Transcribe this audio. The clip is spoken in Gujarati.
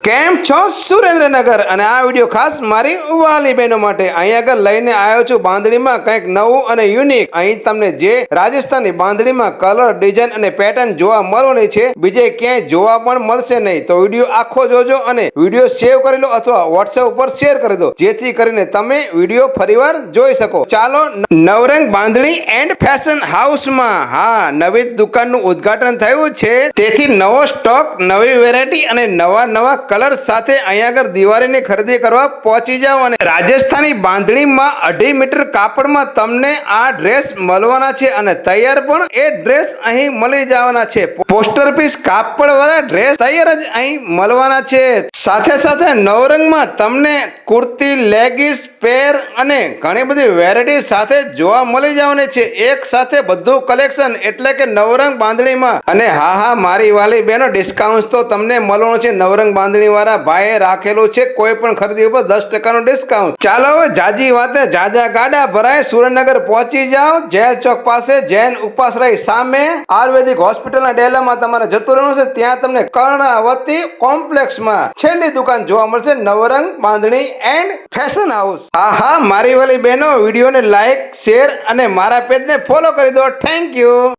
કેમ છો સુરેન્દ્રનગર અને આ વિડીયો ખાસ મારી વાલી બહેનો માટે અહીં આગળ લઈને આવ્યો છું બાંધણીમાં કંઈક નવું અને યુનિક. અહીં તમને જે રાજસ્થાની બાંધણીમાં કલર ડિઝાઇન અને પેટર્ન જોવા મળવાની છે બીજે ક્યાંય જોવા પણ મળશે નહીં. તો વિડીયો આખો જોજો અને વિડીયો સેવ કરી લો અથવા વોટ્સએપ ઉપર શેર કરી દો જેથી કરીને તમે વિડીયો ફરીવાર જોઈ શકો. ચાલો નવરંગ બાંધણી એન્ડ ફેશન હાઉસમાં હા નવી દુકાનનું ઉદ્ઘાટન થયું છે, તેથી નવો સ્ટોક, નવી વેરાયટી અને નવા કલર સાથે અહીંયા આગળ દિવાળીની ખરીદી કરવા પહોંચી જાઓ. અને રાજસ્થાની બાંધણીમાં 2.5 મીટર કાપડમાં તમને આ ડ્રેસ મળવાના છે અને તૈયાર પણ એ ડ્રેસ અહીં મળી જવાના છે. પોસ્ટર પીસ કાપડ વાળા ડ્રેસ તૈયાર જ અહીં મળવાના છે. સાથે સાથે નવરંગમાં તમને કુર્તી, લેગીસ, પેર અને ઘણી બધી વેરાયટી સાથે જોવા મળી જવાની છે. એક સાથે બધું કલેક્શન એટલે કે નવરંગ બાંધણીમાં. અને હા મારી વાલી બહેનો, ડિસ્કાઉન્ટ તો તમને મળવાનું છે. નવરંગ બાંધણી વાળા ભાઈએ રાખેલું છે કોઈ પણ ખરીદી ઉપર 10% ડિસ્કાઉન્ટ. ચાલો હવે જાજી વાતે જાજા ગાડા ભરાય, સુરેન્દ્રનગર પહોંચી જાઓ. જેલ ચોક પાસે જૈન ઉપાશ્રય સામે આયુર્વેદિક હોસ્પિટલના ડેલામાં તમારે જતું રહેવાનું છે. ત્યાં તમને કર્ણાવતી કોમ્પ્લેક્સમાં છેલ્લી દુકાન જોવા મળશે, નવરંગ બાંધણી એન્ડ ફેશન હાઉસ. હા મારી વાલી બહેનો, વિડીયોને લાઈક, શેર અને મારા પેજને ફોલો કરી દો. Thank you.